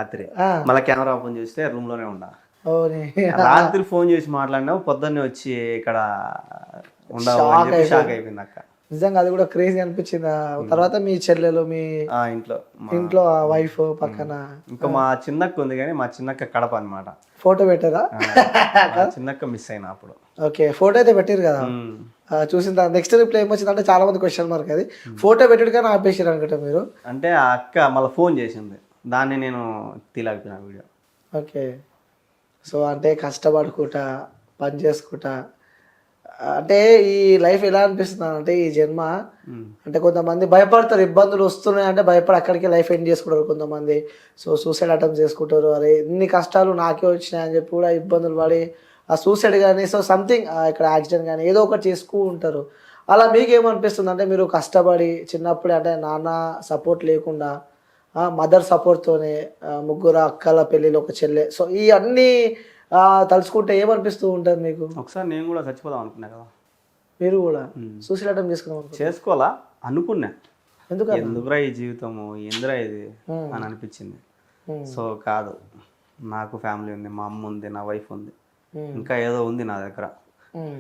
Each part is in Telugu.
రాత్రి మళ్ళీ కెమెరా ఓపెన్ చేస్తే రూమ్ లోనే ఉండా. ఓని రాత్రి ఫోన్ చేసి మాట్లాడినావు, పొద్దున్నే వచ్చి ఇక్కడ ఉండవు షాక్ అయిపోయింది అక్క. నిజంగా అది కూడా క్రేజీ అనిపించింది. తర్వాత మీ చెల్లెలు మీ ఇంట్లో వైఫ్ పక్కన ఇంకా మా చిన్నక్క ఉంది, కానీ మా చిన్నక్క కడప అన్నమాట. ఫోటో పెట్టారా? చిన్నక్క మిస్ అయినా అప్పుడు. ఓకే, ఫోటో అయితే పెట్టారు కదా. చూసిన తర్వాత నెక్స్ట్ రిప్లై ఏమొచ్చిందంటే చాలా మంది క్వశ్చన్ మార్క్ అది ఫోటో పెట్టాడు కానీ ఆపేసారు అనుకుంటా మీరు. అంటే ఆ అక్క మళ్ళీ ఫోన్ చేసింది, దాన్ని నేను తీలాగిపోయిన వీడియో. ఓకే, సో అంటే కష్టపడుకుంటా పని చేసుకుంటా అంటే ఈ లైఫ్ ఎలా అనిపిస్తుంది అంటే ఈ జన్మ అంటే కొంతమంది భయపడతారు, ఇబ్బందులు వస్తున్నాయి అంటే భయపడి అక్కడికి లైఫ్ ఎండ్ చేసుకుంటారు కొంతమంది. సో సూసైడ్ అటెంప్ట్ చేసుకుంటారు, అరే ఇన్ని కష్టాలు నాకే వచ్చినాయి అని చెప్పి కూడా ఇబ్బందులు పడి ఆ సూసైడ్ కానీ సో సంథింగ్ ఇక్కడ యాక్సిడెంట్ కానీ ఏదో ఒకటి చేసుకుంటూ ఉంటారు. అలా మీకేమనిపిస్తుంది అంటే మీరు కష్టపడి చిన్నప్పుడే అంటే నాన్న సపోర్ట్ లేకుండా మదర్ సపోర్ట్తోనే ముగ్గురు అక్కల పెళ్ళిలో ఒక చెల్లె, సో ఈ అన్నీ తలుచుకుంటే ఏమనిపిస్తూ ఉంటుంది మీకు? ఒకసారి నేను కూడా చచ్చిపోదాం అనుకున్నా కదా. మీరు కూడా సూసైడ్ అటెంప్ట్ చేసుకోవాలా అనుకున్నా, ఎందుకు ఎందుకురా ఈ జీవితము ఎందురా ఇది అని అనిపించింది. సో కాదు, నాకు ఫ్యామిలీ ఉంది, మా అమ్మ ఉంది, నా వైఫ్ ఉంది, ఇంకా ఏదో ఉంది నా దగ్గర,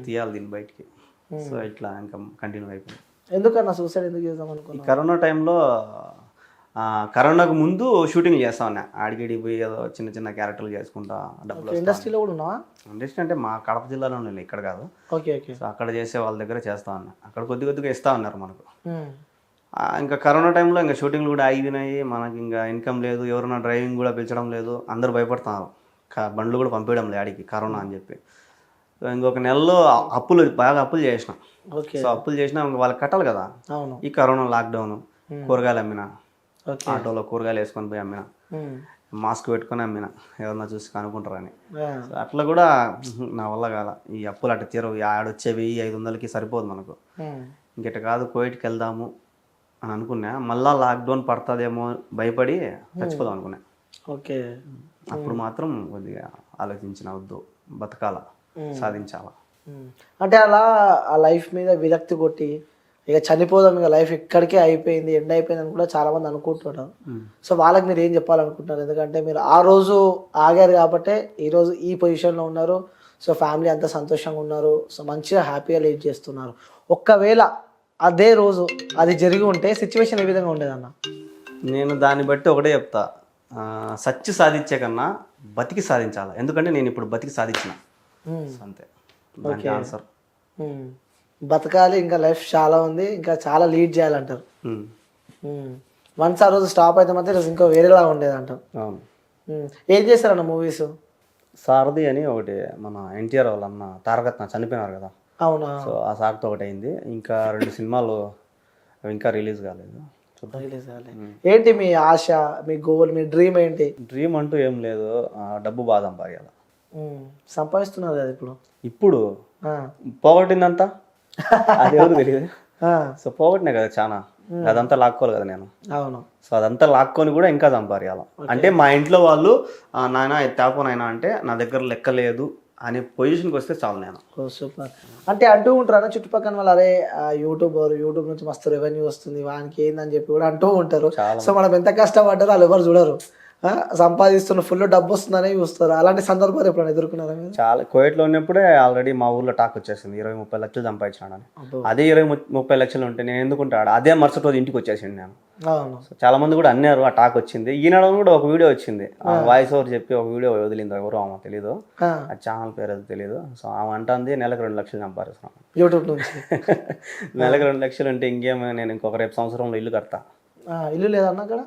తీయాలి దీన్ని బయటికి. సో ఇట్లా ఇంకా కంటిన్యూ అయిపోయింది. ఎందుకన్నా సూసైడ్ ఎందుకు చేద్దాం అనుకున్నా? కరోనా టైంలో కరోనాకు ముందు షూటింగ్ చేస్తా ఉన్నా, ఆడిగిడి పోయి ఏదో చిన్న చిన్న క్యారెక్టర్లు చేసుకుంటా డబ్బులు. ఇండస్ట్రీలో కూడా ఉన్నావా? ఇండస్ట్రీ అంటే మా కడప జిల్లాలో ఉన్నాయి, ఇక్కడ కాదు. Okay okay. సో అక్కడ చేసే వాళ్ళ దగ్గర చేస్తా ఉన్నా, అక్కడ కొద్దిగా ఇస్తా ఉన్నారు మనకు. ఇంకా కరోనా టైంలో ఇంకా షూటింగ్లు కూడా ఆగినాయి, మనకి ఇంకా ఇన్కమ్ లేదు, ఎవరైనా డ్రైవింగ్ కూడా పిలిచడం లేదు, అందరూ భయపడుతున్నారు, బండ్లు కూడా పంపించడం లేదు ఆడికి కరోనా అని చెప్పి. సో ఇంకొక నెలలో బాగా అప్పులు చేసిన. సో అప్పులు చేసినా ఇంకా వాళ్ళకి కట్టాలి కదా. ఈ కరోనా లాక్డౌన్, కూరగాయలు అమ్మిన, ఆటోలో కూరగాయలు వేసుకొని పోయి అమ్మిన, మాస్క్ పెట్టుకొని అమ్మిన, ఎవరన్నా చూసి కనుక్కుంటారని. అట్లా కూడా నా వల్ల కాల, ఈ అప్పులు అట్ట తీరవు, ఆడొచ్చే 1500కి సరిపోదు మనకు, ఇంకట కాదు కోవిడ్కి వెళ్దాము అని అనుకున్నా. మళ్ళా లాక్డౌన్ పడుతుందేమో భయపడి చచ్చిపోదాం అనుకున్నా. ఓకే, అప్పుడు మాత్రం కొద్దిగా ఆలోచించిన, వద్దు బతకాల, సాధించాలా. అంటే అలా ఆ లైఫ్ మీద విరక్తి కొట్టి ఇక చనిపోదాం, ఇక లైఫ్ ఇక్కడికే అయిపోయింది, ఎండ్ అయిపోయింది అని కూడా చాలా మంది అనుకుంటున్నారు. సో వాళ్ళకి మీరు ఏం చెప్పాలనుకుంటున్నారు? ఎందుకంటే మీరు ఆ రోజు ఆగారు కాబట్టి ఈరోజు ఈ పొజిషన్లో ఉన్నారు. సో ఫ్యామిలీ అంతా సంతోషంగా ఉన్నారు, సో మంచిగా హ్యాపీగా లీడ్ చేస్తున్నారు. ఒక్కవేళ అదే రోజు అది జరిగి ఉంటే సిచ్యువేషన్ ఏ విధంగా ఉండేదన్న? నేను దాన్ని బట్టి ఒకటే చెప్తా, సచ్చి సాధించే కన్నా బతికి సాధించాలి. ఎందుకంటే నేను ఇప్పుడు బతికి సాధించిన, అంతే దానికి ఆన్సర్. బతకాలి, ఇంకా లైఫ్ చాలా ఉంది, ఇంకా చాలా లీడ్ చేయాలంటారు. వన్స్ ఆ రోజు స్టాప్ అయితే మాత్రం ఇంకా వేరేలా ఉండేది అంటారు. ఏం చేశారన్న మూవీస్? సారథి అని ఒకటి, మన ఎన్టీఆర్ వాళ్ళ అన్న తారకరత్న చనిపోయినారు కదా. అవునా? సో ఆ సార్తో ఒకటి అయింది. ఇంకా 2 సినిమాలు ఇంకా రిలీజ్ కాలేదు. ఏంటి మీ ఆశ, మీ గోల్, మీ డ్రీమ్ ఏంటి? డ్రీమ్ అంటూ ఏం లేదు, డబ్బు బాగా సంపాదించాలి. సంపాదిస్తున్నారు కదా ఇప్పుడు పోగొట్టిందంతా అది ఎవరు తెలియదు. సో పోగొట్టినా కదా చాలా, అదంతా లాక్కోవాలి కదా నేను. అవును. సో అదంతా లాక్కొని కూడా ఇంకా సంపాదించాలి. అంటే మా ఇంట్లో వాళ్ళు నాయన తేపోనైనా అంటే నా దగ్గర లెక్క లేదు అనే పొజిషన్కి వస్తే చాలు నేను. సూపర్. అంటే అంటూ ఉంటారా చుట్టుపక్కల వాళ్ళు, అరే యూట్యూబ్ నుంచి మస్తు రెవెన్యూ వస్తుంది వానికి ఏందని చెప్పి కూడా అంటూ ఉంటారు. సో మనం ఎంత కష్టపడ్డారో వాళ్ళు ఎవరు చూడరు, సంపాదిస్తున్న ఫుల్ డబ్బు వస్తుందని చూస్తారు. అలాంటి సందర్భాలు ఎప్పుడైనా ఎదుర్కొన్నారా? చాలా కోవిడ్లో ఉన్నప్పుడే ఆల్రెడీ మా ఊర్లో టాక్ వచ్చేసింది, 20-30 లక్షలు సంపాదించాడని. అదే 20-30 లక్షలు ఉంటే నేను ఎందుకుంటాడు, అదే మరుసటి రోజు ఇంటికి వచ్చేసింది నేను. చాలా మంది కూడా అన్నారు, ఆ టాక్ వచ్చింది. ఈనాడు కూడా ఒక వీడియో వచ్చింది, వాయిస్ ఓవర్ చెప్పి ఒక వీడియో వదిలింది, ఎవరో ఆమె తెలీదు, ఆ ఛానల్ పేరు అది తెలీదు. సో ఆమె అంటుంది నెలకు 2 లక్షలు సంపాదిస్తున్నాను యూట్యూబ్ నుంచి. నెలకు 2 లక్షలు అంటే ఇంకేమో, నేను ఇంకొక రేపు సంవత్సరంలో ఇల్లు కడతా. ఇల్లు లేదన్న అక్కడ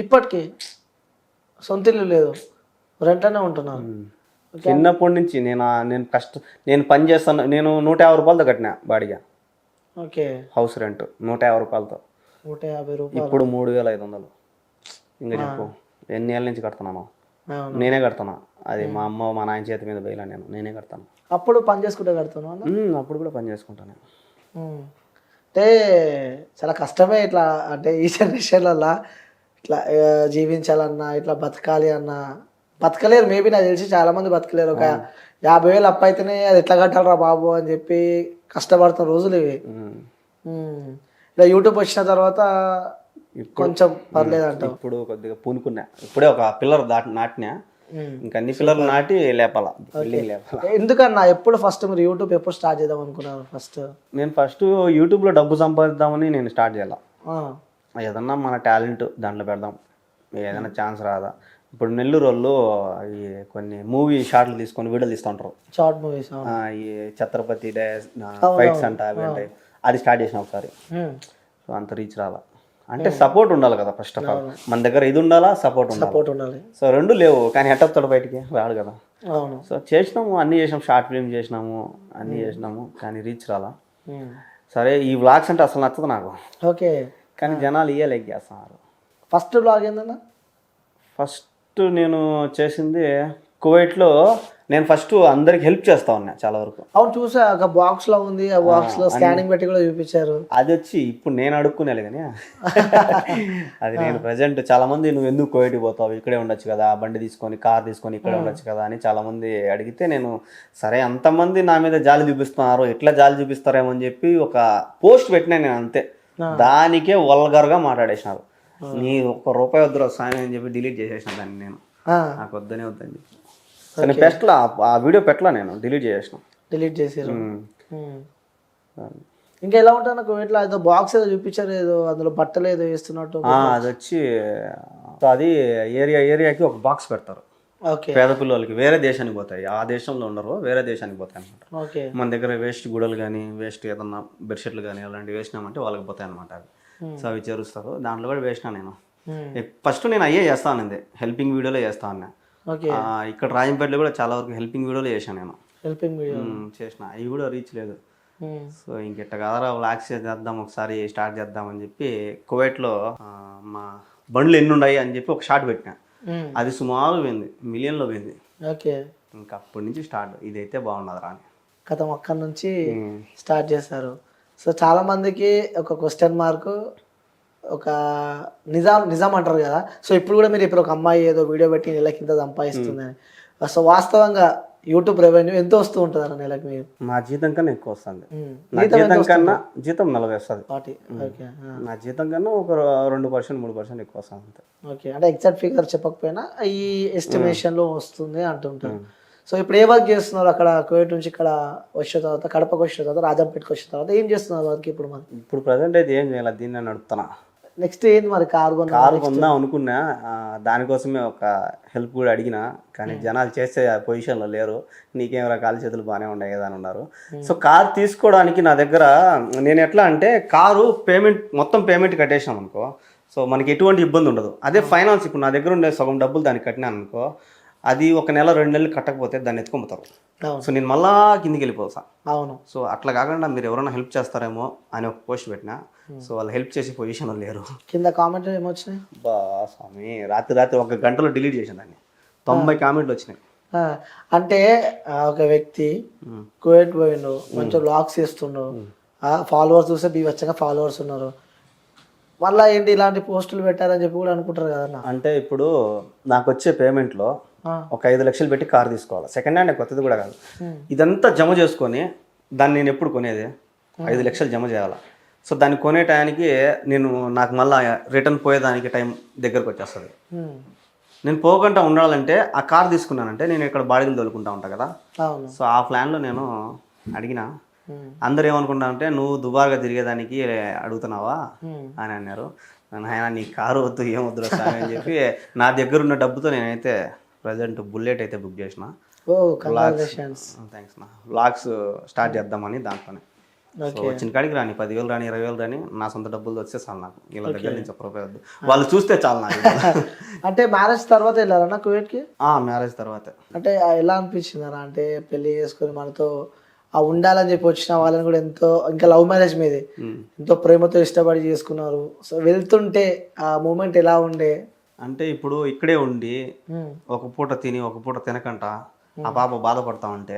ఇప్పటికీ? సొంత ఇల్లు లేదు, రెంట్లోనే ఉంటున్నాను. చిన్నప్పటి నుంచి నేను పని చేస్తాను. నేను 150 రూపాయలతో కట్టినా బాడిగా. ఓకే. హౌస్ రెంట్ 150 రూపాయలతో. 150 రూపాయలు. ఇప్పుడు 3500. ఇంకా చెప్పు ఎన్ని ఏళ్ళ నుంచి కడుతున్నాను? నేనే కడతాను. అది మా అమ్మ మా నాయన చేతి మీద బయలా, నేనే కడతాను. అప్పుడు పని చేసుకుంటే కడతాను? అప్పుడు కూడా పని చేసుకుంటాను. అంటే చాలా కష్టమే ఇట్లా, అంటే ఈ జనరేషన్లలో ఇట్లా జీవించాలన్నా, ఇట్లా బతకాలి అన్నా బతకలేరు. మేబీ నాకు తెలిసి చాలా మంది బతకలేరు. ఒక 50,000 అప్పు అయితేనే అది ఎట్లా కట్టాలరా బాబు అని చెప్పి కష్టపడుతున్న రోజులు ఇవి. ఇలా యూట్యూబ్ వచ్చిన తర్వాత కొంచెం పర్లేదు అంటావు. ఇప్పుడు కొద్దిగా పూనుకున్నా, ఇప్పుడే ఒక పిల్లర్ నాటినా, ఇంకా అన్ని పిల్లర్లు నాటి లేపాల, బిల్డింగ్ లేపాల. ఎందుకన్నా ఎప్పుడు ఫస్ట్ మీరు యూట్యూబ్ ఎప్పుడు స్టార్ట్ చేద్దాం అనుకున్నారు ఫస్ట్? నేను ఫస్ట్ యూట్యూబ్లో డబ్బు సంపాదిద్దామని నేను స్టార్ట్ చేయాల. ఏదన్నా మన టాలెంట్ దాంట్లో పెడదాం, ఏదైనా ఛాన్స్ రాదా. ఇప్పుడు నెల్లూరు వాళ్ళు ఈ కొన్ని మూవీ షార్ట్లు తీసుకొని వీడియోలు తీస్తూ ఉంటారు, షార్ట్ మూవీస్, ఈ ఛత్రపతి ఫైట్స్ అంట అవి ఉంటాయి, అది స్టార్ట్ చేసిన ఒకసారి. సో అంత రీచ్ రాలా, అంటే సపోర్ట్ ఉండాలి కదా ఫస్ట్ ఆఫ్ ఆల్. మన దగ్గర ఇది ఉండాలా, సపోర్ట్ ఉండాలి. సో రెండు లేవు, కానీ ఎట్టొస్తాడు బయటికి రాడు కదా. అవును. సో చేసినాము, అన్నీ చేసినాము, షార్ట్ ఫిల్మ్ చేసినాము, అన్నీ చేసినాము, కానీ రీచ్ రాలా. సరే ఈ వ్లాగ్స్ అంటే అసలు నచ్చదు నాకు. ఓకే. కానీ జనాలు లైక్ చేస్తున్నారు. ఫస్ట్ వ్లాగ్ ఏందన్నా? ఫస్ట్ నేను చేసింది కువైట్లో. నేను ఫస్ట్ అందరికి హెల్ప్ చేస్తా ఉన్నా చాలా వరకు. అవును, చూసా, ఒక బాక్స్ లో ఉంది, ఆ బాక్స్ లో స్కానింగ్ పెట్టి కూడా చూపించారు. అది వచ్చి ఇప్పుడు నేను అడుక్కునేలే కానీ అది నేను ప్రజెంట్ చాలా మంది, నువ్వు ఎందుకు కువైట్కి పోతావు, ఇక్కడే ఉండొచ్చు కదా, బండి తీసుకొని కార్ తీసుకొని ఇక్కడే ఉండొచ్చు కదా అని చాలా మంది అడిగితే, నేను సరే అంతమంది నా మీద జాలి చూపిస్తున్నారు, ఎట్లా జాలి చూపిస్తారేమో అని చెప్పి ఒక పోస్ట్ పెట్టినా నేను, అంతే. దానికే వల్గర్గా మాట్లాడేసినారు, నీ ₹1 వద్దురా స్వామి అని చెప్పి డిలీట్ చేసేసిన దాన్ని. నేను నాకు వద్దని చెప్పి నేను పెట్టలా, ఆ వీడియో పెట్టలా, నేను డిలీట్ చేసేసిన. ఇంకా ఎలా ఉంటుంది నాకు ఇట్లా ఏదో బాక్స్ ఏదో చూపించారు, ఏదో అందులో బట్టలు ఏదో వేస్తున్నట్టు. అది వచ్చి అది ఏరియాకి ఒక బాక్స్ పెడతారు. ఓకే. పేద పిల్లలకి వేరే దేశానికి పోతాయి, ఆ దేశంలో ఉండరు, వేరే దేశానికి పోతాయి అనమాట. ఓకే. మన దగ్గర వేస్ట్ గుడలు కానీ, వేస్ట్ ఏదన్నా బెడ్షీట్లు కానీ అలాంటివి వేసినామంటే వాళ్ళకి పోతాయి అనమాట అవి. సో అవి చేరుస్తారు, దాంట్లో కూడా వేసినా నేను. ఫస్ట్ నేను అయ్యే చేస్తానండి, హెల్పింగ్ వీడియోలో చేస్తా ఉన్నా. ఇక్కడ రాజంపేటలో కూడా చాలా వరకు హెల్పింగ్ వీడియోలు చేశాను నేను. హెల్పింగ్ వీడియో చేసిన, అవి కూడా రీచ్ లేదు. సో ఇంకెట్ట కాదరా వ్లాగ్స్ చేద్దాం, ఒకసారి స్టార్ట్ చేద్దాం అని చెప్పి కువైట్లో మా బండ్లు ఎన్ని ఉన్నాయి అని చెప్పి ఒక షార్ట్ పెట్టినా. అది సుమారు పోయింది, మిలియన్లో పోయింది. ఓకే. ఇంకా అప్పటి నుంచి స్టార్ట్, ఇదైతే బాగున్నదిరా అని. కథం అక్కడి నుంచి స్టార్ట్ చేశారు. సో చాలా మందికి ఒక క్వశ్చన్ మార్క్, ఒక నిజం అంటారు కదా. సో ఇప్పుడు కూడా మీరు ఇప్పుడు ఒక అమ్మాయి ఏదో వీడియో పెట్టి నెలకి ఇంత సంపాదిస్తుందని, సో వాస్తవంగా యూట్యూబ్ రెవెన్యూ ఎంత వస్తూ ఉంటుంది అన్న నెలకి? మీరు నా జీతం కన్నా ఎక్కువ వస్తుంది. జీతం 40 వస్తుంది. 40. ఓకే. నా జీతం కన్నా ఒక 2% 3% ఎక్కువ వస్తుంది అంతే. ఓకే. అంటే ఎగ్జాక్ట్ ఫిగర్ చెప్పకపోయినా ఈ ఎస్టిమేషన్లో వస్తుంది అంటుంటారు. సో ఇప్పుడు ఏ వర్క్ చేస్తున్నారు అక్కడ కువైట్ నుంచి ఇక్కడ వచ్చిన తర్వాత, కడపకు వచ్చిన తర్వాత, రాజంపేటకి వచ్చిన తర్వాత ఏం చేస్తున్నారు వర్క్ ఇప్పుడు? మరి ఇప్పుడు ప్రజెంట్ అయితే ఏం చేయాలి, దీన్ని నడుపుతున్నా. నెక్స్ట్ ఏంది మరి? కారు కొందాం అనుకున్నా, దానికోసమే ఒక హెల్ప్ కూడా అడిగినా, కానీ జనాలు చేసే పొజిషన్లో లేరు. నీకేమైనా కాలు చేతులు బాగానే ఉన్నాయి కదా అని ఉన్నారు. సో కారు తీసుకోవడానికి నా దగ్గర నేను ఎట్లా అంటే, కారు మొత్తం పేమెంట్ కట్టేసాం అనుకో, సో మనకి ఎటువంటి ఇబ్బంది ఉండదు. అదే ఫైనాన్స్, ఇప్పుడు నా దగ్గర ఉండే సగం డబ్బులు దానికి కట్టినాను అనుకో, అది 1 నెల 2 నెలలు కట్టకపోతే దాన్ని ఎత్తుకొమ్ముతారు. సో నేను మళ్ళా కిందికి వెళ్ళిపోతా. అవును. సో అట్లా కాకుండా మీరు ఎవరైనా హెల్ప్ చేస్తారేమో అని ఒక పోస్ట్ పెట్టినా, సో వాళ్ళు హెల్ప్ చేసే పొజిషన్లో లేరు. కింద కామెంట్లు ఏమొచ్చినాయి? బా స్వామి, రాత్రి 1 గంటలో డిలీట్ చేసాను దాన్ని. 90 కామెంట్లు వచ్చినాయి. అంటే ఒక వ్యక్తి కువైట్ పోయిండు, మంచిగా వ్లాగ్స్ చేస్తుండు, ఫాలోవర్స్ చూస్తే బీవచ్చంగా ఫాలోవర్స్ ఉన్నారు, మళ్ళీ ఏంటి ఇలాంటి పోస్టులు పెట్టారని చెప్పి కూడా అనుకుంటారు కదా. అంటే ఇప్పుడు నాకు వచ్చే పేమెంట్లో ఒక 5 లక్షలు పెట్టి కార్ తీసుకోవాలి, సెకండ్ హ్యాండ్, కొత్తది కూడా కాదు. ఇదంతా జమ చేసుకొని దాన్ని నేను ఎప్పుడు కొనేది 5 లక్షలు జమ చేయాలి. సో దాన్ని కొనే టయానికి నాకు మళ్ళీ రిటర్న్ పోయేదానికి టైం దగ్గరకు వచ్చేస్తుంది. నేను పోకుండా ఉండాలంటే ఆ కార్ తీసుకున్నానంటే నేను ఇక్కడ బాడీలు తోలుకుంటా ఉంటాను కదా. సో ఆ ప్లాన్లో నేను అడిగిన, అందరు ఏమనుకుంటా అంటే నువ్వు దుబారుగా తిరిగేదానికి అడుగుతున్నావా అని అన్నారు. ఆయన నీ కారు వద్దు, ఏం వద్దు సార్ అని చెప్పి నా దగ్గర ఉన్న డబ్బుతో నేనైతే ప్రజెంట్ బుల్లెట్ అయితే బుక్ చేసిన. థ్యాంక్స్ నా. వ్లాగ్స్ స్టార్ట్ చేద్దామని దాంట్లోనే. వచ్చిన కాడికి రాని 10,000 రాని 20,000 రాని నా సొంత డబ్బులు వచ్చే చాలు నాకు. వీళ్ళ దగ్గర నుంచి ₹1 వద్దు, వాళ్ళు చూస్తే చాలు నాకు. అంటే మ్యారేజ్ తర్వాత వెళ్ళారన్నా కువైట్కి? మ్యారేజ్ తర్వాత. అంటే ఎలా అనిపించిందన్నా? అంటే పెళ్లి చేసుకుని మనతో ఉండాలని చెప్పి వచ్చిన వాళ్ళని కూడా ఎంతో, ఇంకా లవ్ మ్యారేజ్ మీదే ఎంతో ప్రేమతో ఇష్టపడి చేసుకున్నారు. సో వెళ్తుంటే ఆ మూమెంట్ ఎలా ఉండే? అంటే ఇప్పుడు ఇక్కడే ఉండి ఒక పూట తిని ఒక పూట తినకంట ఆ పాప బాధపడతా ఉంటే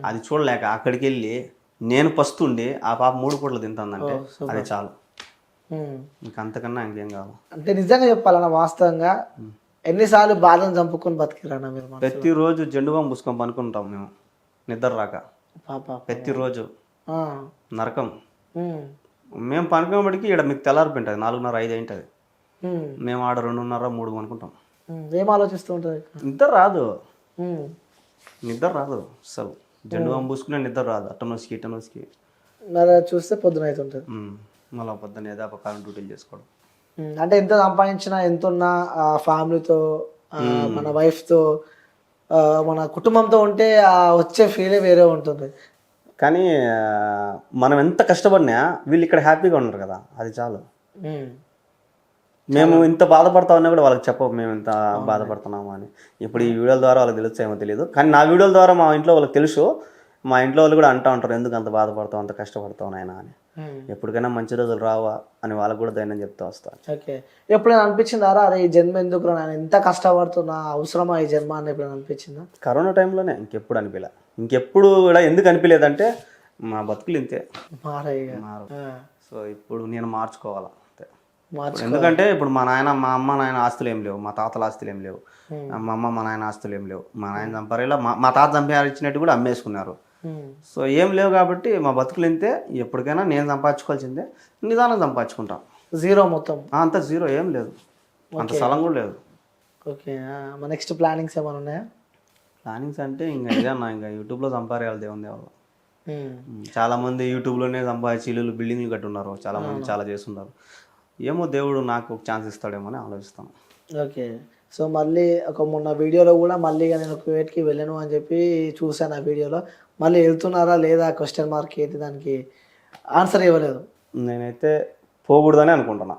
అది చూడలేక అక్కడికి వెళ్ళి నేను పస్తుండి ఆ పాప 3 పూటలు తింటుందంటే అది చాలు. ఇంకంతకన్నా ఇంకేం కావాలి. అంటే నిజంగా చెప్పాలన్నా వాస్తవంగా ఎన్నిసార్లు బాధను చంపుకొని బతికిరానా మీరు? ప్రతిరోజు జెండు బాంబు పుసుకొని పనుకుంటాం మేము, నిద్ర రాక. ప్రతిరోజు నరకం. మేము పనుకునేప్పటికి ఇక్కడ మీకు తెల్లారిపోయింటుంది, 4:30 5 అయింటుంది. మేము ఆడ 2:30, 3 అనుకుంటాం. ఏం ఆలోచిస్తూ ఉంటుంది? నిద్ర రాదు, నిద్ర రాదు అసలు. జెండు బాంబు పూసుకునే నిద్ర రాదు, అటనోస్కి ఇటనోస్కి. మరి చూస్తే పొద్దున అవుతుంటుంది. మళ్ళీ పొద్దున్న ఏదో ప్రకారం డ్యూటీలు చేసుకోవడం. అంటే ఎంత సంపాదించినా ఎంత ఉన్నా ఫ్యామిలీతో మన వైఫ్తో మన కుటుంబంతో ఉంటే వచ్చే ఫీలే వేరే ఉంటుంది. కానీ మనం ఎంత కష్టపడినా వీళ్ళు ఇక్కడ హ్యాపీగా ఉన్నారు కదా, అది చాలు. మేము ఇంత బాధపడతా ఉన్నా కూడా వాళ్ళకి చెప్పవు మేము ఎంత బాధపడుతున్నాము అని. ఇప్పుడు ఈ వీడియోల ద్వారా వాళ్ళకి తెలుస్తాయేమో తెలియదు, కానీ నా వీడియోల ద్వారా మా ఇంట్లో వాళ్ళకి తెలుసు. మా ఇంట్లో వాళ్ళు కూడా అంటూ ఉంటారు, ఎందుకు అంత బాధపడతావు, అంత కష్టపడతావు నాయనా అని. ఎప్పటికైనా మంచి రోజులు రావా అని వాళ్ళకు కూడా ధైర్యం చెప్తూ వస్తాను. ఓకే, ఎప్పుడైనా అనిపించిందారా అరే ఈ జన్మ ఎందుకు నేను ఎంత కష్టపడుతున్నా, అవసరమా ఈ జన్మ అని ఎప్పుడైనా అనిపించిందా? కరోనా టైంలోనే, ఇంకెప్పుడు అనిపించలే. ఇంకెప్పుడు కూడా ఎందుకు అనిపించలేదంటే మా బతుకులు ఇంతే మారు. సో ఇప్పుడు నేను మార్చుకోవాలా అంతే. ఎందుకంటే ఇప్పుడు మా అమ్మ నాయన ఆస్తులు ఏం లేవు, మా తాతల ఆస్తులు ఏం లేవు, మా అమ్మ మా నాయన ఆస్తులు ఏం లేవు. మా నాయన చంపారేలా మా తాత చంపారిచ్చినట్టు కూడా అమ్మేసుకున్నారు. సో ఏం లేవు కాబట్టి మా బతుకులు ఇంతే. ఎప్పటికైనా నేను సంపాదించుకోవాల్సిందే, నిదానం సంపాదించుకుంటాం. జీరో మొత్తం అంత జీరో, ఏం లేదు, అంత స్థలం కూడా లేదు. ఓకే, మా నెక్స్ట్ ప్లానింగ్స్ ఏమైనా ఉన్నాయా? ప్లానింగ్స్ అంటే ఇంకా ఇదన్నా, ఇంకా యూట్యూబ్లో సంపాదించాలి దేవుని దేవుళ్ళు. చాలా మంది యూట్యూబ్లోనే సంపాదించి ఇల్లు బిల్డింగ్లు కట్టున్నారు, చాలా మంది చాలా చేస్తున్నారు. ఏమో దేవుడు నాకు ఒక ఛాన్స్ ఇస్తాడేమో అని ఆలోచిస్తాను. ఓకే, సో మళ్ళీ మొన్న వీడియోలో కూడా మళ్ళీ నేను కువైట్కి వెళ్ళను అని చెప్పి చూశాను. ఆ వీడియోలో మళ్ళీ వెళ్తున్నారా లేదా క్వశ్చన్ మార్క్ ఏంటి, దానికి ఆన్సర్ ఇవ్వలేదు. నేనైతే పోకూడదని అనుకుంటున్నా.